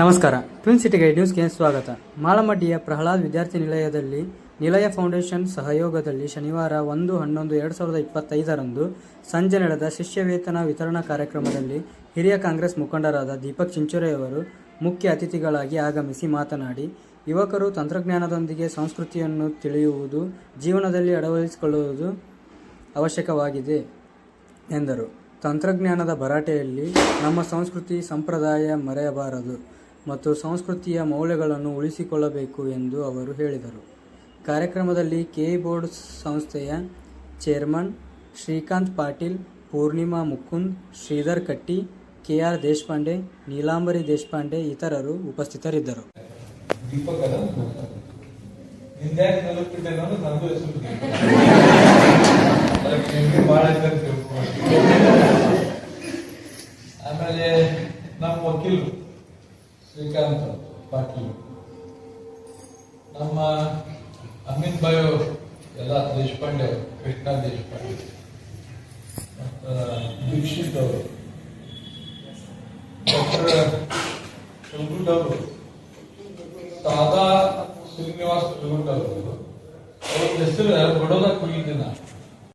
ನಮಸ್ಕಾರ. Twin city guide ನ್ಯೂಸ್ಗೆ ಸ್ವಾಗತ. ಮಾಳಮಡ್ಡಿಯ ಪ್ರಹ್ಲಾದ್ ವಿದ್ಯಾರ್ಥಿ ನಿಲಯದಲ್ಲಿ ನಿಲಯ ಫೌಂಡೇಶನ್ ಸಹಯೋಗದಲ್ಲಿ ಶನಿವಾರ 1/11/2025 ಸಂಜೆ ನಡೆದ ಶಿಷ್ಯವೇತನ ವಿತರಣಾ ಕಾರ್ಯಕ್ರಮದಲ್ಲಿ ಹಿರಿಯ ಕಾಂಗ್ರೆಸ್ ಮುಖಂಡರಾದ ದೀಪಕ್ ಚಿಂಚೋರೆಯವರು ಮುಖ್ಯ ಅತಿಥಿಗಳಾಗಿ ಆಗಮಿಸಿ ಮಾತನಾಡಿ, ಯುವಕರು ತಂತ್ರಜ್ಞಾನದೊಂದಿಗೆ ಸಂಸ್ಕೃತಿಯನ್ನು ತಿಳಿಯುವುದು, ಜೀವನದಲ್ಲಿ ಅಳವಡಿಸಿಕೊಳ್ಳುವುದು ಅವಶ್ಯಕವಾಗಿದೆ ಎಂದರು. ತಂತ್ರಜ್ಞಾನದ ಭರಾಟೆಯಲ್ಲಿ ನಮ್ಮ ಸಂಸ್ಕೃತಿ ಸಂಪ್ರದಾಯ ಮರೆಯಬಾರದು ಮತ್ತು ಸಂಸ್ಕೃತಿಯ ಮೌಲ್ಯಗಳನ್ನು ಉಳಿಸಿಕೊಳ್ಳಬೇಕು ಎಂದು ಅವರು ಹೇಳಿದರು. ಕಾರ್ಯಕ್ರಮದಲ್ಲಿ ಕೆಇ ಬೋರ್ಡ್ ಸಂಸ್ಥೆಯ ಚೇರ್ಮನ್ ಶ್ರೀಕಾಂತ್ ಪಾಟೀಲ್, ಪೂರ್ಣಿಮಾ ಮುಕುಂದ್, ಶ್ರೀಧರ್ ಕಟ್ಟಿ, ಕೆಆರ್ ದೇಶಪಾಂಡೆ, ನೀಲಾಂಬರಿ ದೇಶಪಾಂಡೆ ಇತರರು ಉಪಸ್ಥಿತರಿದ್ದರು. ಆಮೇಲೆ ನಮ್ಮ ವಕೀಲರು ಶ್ರೀಕಾಂತ್ ಪಾಟೀಲ್, ನಮ್ಮ ಅಮಿತ್ ಭಾಯ್ ಎಲ್ಲ ದೇಶಪಾಂಡೆ ಅವರು, ಕೃಷ್ಣ ದೇಶಪಾಂಡೆ, ದೀಕ್ಷಿತ್ ಅವರು, ಡಾಕ್ಟರ್ ಶಂಕುಟ್ ಅವರು, ಸಾದಾ ಶ್ರೀನಿವಾಸ್ ಅವರು, ಅವ್ರ ಹೆಸರು ಬಡೋದಾಗ ಹೋಗಿದ್ದೆ ನಾನು.